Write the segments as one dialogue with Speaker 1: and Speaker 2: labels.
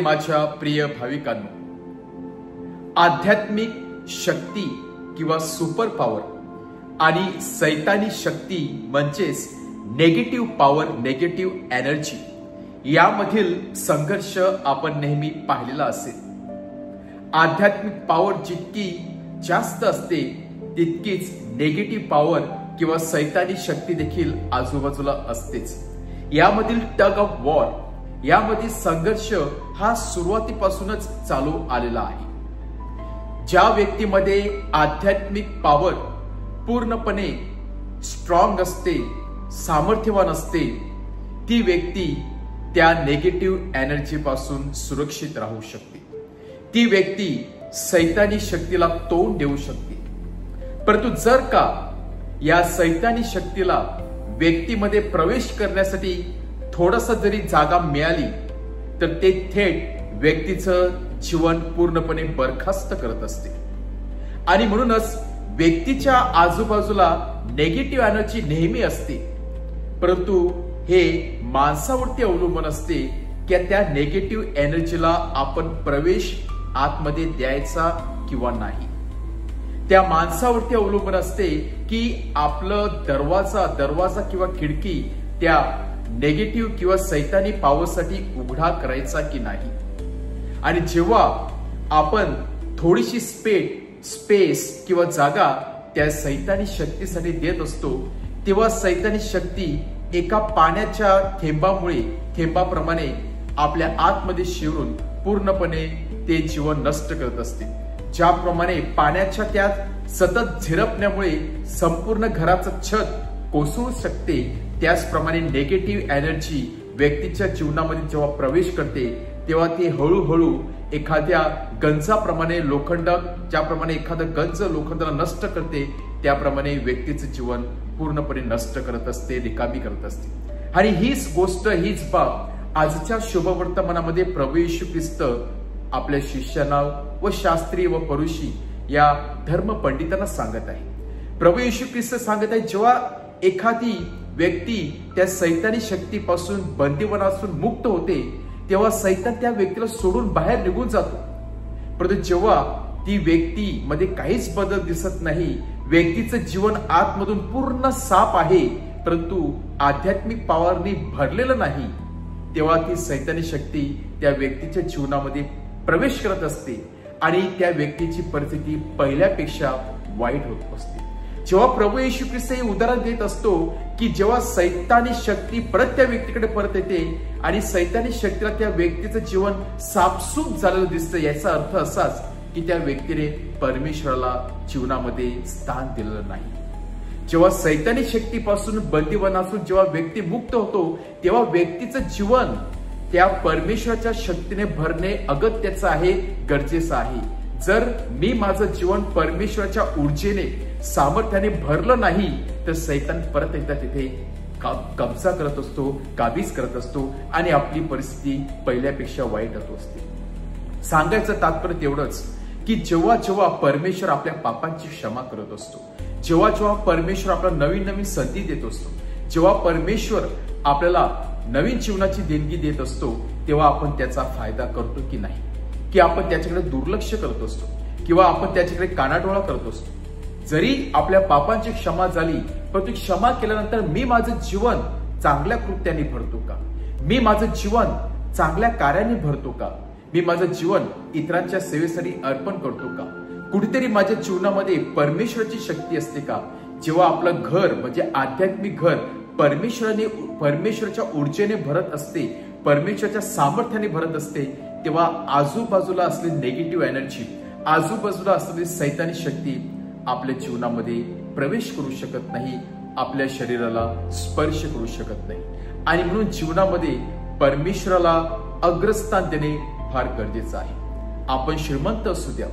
Speaker 1: माझ्या प्रिय भाविकांनो, आध्यात्मिक शक्ती किंवा सुपर पॉवर आणि सैतानी शक्ती म्हणजेच नेगेटिव्ह पॉवर, नेगेटिव्ह एनर्जी यामधील संघर्ष आपण नेहमी पाहिलेला असेल। आध्यात्मिक पॉवर जितकी जास्त असते तितकीच नेगेटिव्ह पॉवर किंवा सैतानी शक्ती देखील आजूबाजूला असतेच। यामधील टग ऑफ वॉर, यामधील संघर्ष हा सुरुवातीपासूनच चालू आलेला आहे। ज्या व्यक्तीमध्ये आध्यात्मिक पॉवर पूर्णपणे स्ट्रॉंग असते, सामर्थ्यवान असते, ती व्यक्ती त्या नेगेटिव्ह एनर्जी पासून सुरक्षित राहू शकते। ती व्यक्ती सैतानी शक्तीला तोंड देऊ शकते। परंतु जर का या सैतानी शक्तीला व्यक्तीमध्ये प्रवेश करण्यासाठी थोडासा जरी जागा मिळाली तर ते थेट व्यक्तीचं जीवन पूर्णपणे बरखास्त करत असते। आणि म्हणूनच व्यक्तीच्या आजूबाजूला नेगेटिव्ह एनर्जी नेहमी असते, परंतु हे माणसावरती अवलंबून असते की त्या नेगेटिव्ह एनर्जीला आपण प्रवेश आतमध्ये द्यायचा किंवा नाही। त्या माणसावरती अवलंबून असते की आपलं दरवाजा किंवा खिडकी त्या नेगेटिव्ह किंवा सैतानी पॉवरसाठी उघडा करायचा की नाही। आणि जेव्हा आपण थोडीशी स्पेस किंवा जागा त्या सैतानी शक्तीसाठी देत असतो, तेव्हा सैतानी शक्ती एका पाण्याच्या थेंबाप्रमाणे आपल्या आतमध्ये शिरून पूर्णपणे ते जीवन नष्ट करत असते। ज्याप्रमाणे पाण्याच्या त्यात सतत झिरपण्यामुळे संपूर्ण घराचं छत कोसळू शकते, त्याचप्रमाणे नेगेटिव्ह एनर्जी व्यक्तीच्या जीवनामध्ये जेव्हा प्रवेश करते तेव्हा ती हळूहळू एखाद्या गंजाप्रमाणे ज्याप्रमाणे एखादं गंज लोखंडाला नष्ट करते त्याप्रमाणे व्यक्तीचं जीवन पूर्णपणे नष्ट करत असते, रिकामी करत असते। आणि हीच बाब आजच्या शुभवर्तमानामध्ये प्रभू येशू ख्रिस्त आपल्या शिष्यांना व शास्त्री व परुषी या धर्म पंडितांना सांगत आहे। प्रभू येशू ख्रिस्त सांगत आहे, जेव्हा एखादी व्यक्ती त्या सैतानी शक्तीपासून, बंदिवानापासून मुक्त होते तेव्हा सैतान त्या व्यक्तीला सोडून बाहेर निघून जातो। परंतु जेव्हा ती व्यक्ती मध्ये काहीच बदल दिसत नाही, व्यक्तीचं जीवन आतमधून पूर्ण साफ आहे परंतु आध्यात्मिक पॉवरने भरलेलं नाही, तेव्हा ती सैतानी शक्ती त्या व्यक्तीच्या जीवनामध्ये प्रवेश करत असते आणि त्या व्यक्तीची परिस्थिती पहिल्यापेक्षा वाईट होत असते। जेव्हा प्रभू येशू ख्रिस्त हे उदाहरण देत असतो की जेव्हा सैतानी शक्ती परत त्या व्यक्तीकडे परत येते आणि सैतानी शक्तीला त्या व्यक्तीचं जीवन साफसूफ झालेलं दिसतं, याचा अर्थ असाच की त्या व्यक्तीने परमेश्वराला जीवनामध्ये स्थान दिलेलं नाही। जेव्हा सैतानी शक्तीपासून, बंदिवानापासून जेव्हा व्यक्ती मुक्त होतो तेव्हा व्यक्तीचं जीवन त्या परमेश्वराच्या शक्तीने भरणे अगत्याचं आहे, गरजेचं आहे। जर मी माझं जीवन परमेश्वराच्या ऊर्जेने, सामर्थ्याने भरलं नाही तर सैतान परत एकदा तिथे कब्जा करत असतो, काबीज करत असतो आणि आपली परिस्थिती पहिल्यापेक्षा वाईट होत असते। सांगायचं तात्पर्य तेवढंच की जेव्हा जेव्हा परमेश्वर आपल्या पापांची क्षमा करत असतो, जेव्हा परमेश्वर आपल्याला नवीन संधी देत असतो, जेव्हा परमेश्वर आपल्याला नवीन जीवनाची देणगी देत असतो, तेव्हा आपण त्याचा फायदा करतो की नाही, की आपण त्याच्याकडे दुर्लक्ष करत असतो किंवा आपण त्याच्याकडे कानाडोळा करत असतो। जरी आपल्या पापांची क्षमा झाली परंतु क्षमा केल्यानंतर मी माझं जीवन चांगल्या कृत्याने भरतो का, मी माझं जीवन चांगल्या कार्याने भरतो का, मी माझं जीवन इतरांच्या सेवेसाठी अर्पण करतो का, कुठेतरी माझ्या जीवनामध्ये परमेश्वराची शक्ती असते का। जेव्हा आपलं घर म्हणजे आध्यात्मिक घर परमेश्वराच्या ऊर्जेने भरत असते, परमेश्वराच्या सामर्थ्याने भरत असते, तेव्हा आजूबाजूला असलेली नेगेटिव्ह एनर्जी, आजूबाजूला असलेली सैतानी शक्ती आपल्या जीवनामध्ये प्रवेश करू शकत नाही, आपल्या शरीराला स्पर्श करू शकत नाही। आणि म्हणून जीवनामध्ये परमेश्वराला अग्रस्थान देणे फार गरजेचं आहे। आपण श्रीमंत असू द्या,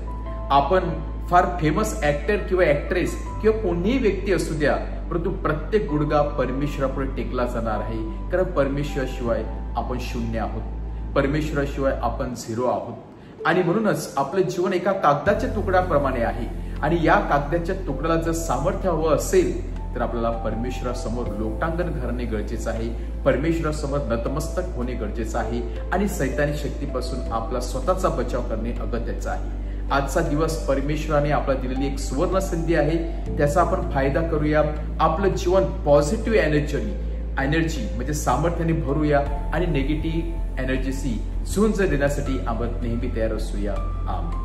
Speaker 1: आपण फार फेमस ऍक्टर किंवा ऍक्ट्रेस किंवा कोणीही व्यक्ती असू द्या, परंतु प्रत्येक गुडघा परमेश्वरापुढे टेकला जाणार आहे, कारण परमेश्वराशिवाय आपण शून्य आहोत, परमेश्वराशिवाय आपण झिरो आहोत। आणि म्हणूनच आपलं जीवन एका कागदाच्या तुकड्याप्रमाणे आहे आणि या कागदाच्या तुकड्याला जर सामर्थ्य हवं असेल तर आपल्याला परमेश्वरासमोर लोटांगण घालणे गरजेचं आहे, परमेश्वरासमोर नतमस्तक होणे गरजेचं आहे आणि सैतानी शक्तीपासून आपला स्वतःचा बचाव करणे अगत्याचं आहे। आजचा दिवस परमेश्वराने आपल्याला दिलेली एक सुवर्ण संधी आहे, त्याचा आपण फायदा करूया। आपलं जीवन पॉझिटिव्ह एनर्जी म्हणजे सामर्थ्याने भरूया आणि निगेटिव्ह एनर्जीशी झुंज देण्यासाठी आपण नेहमी तयार असूया। आमेन।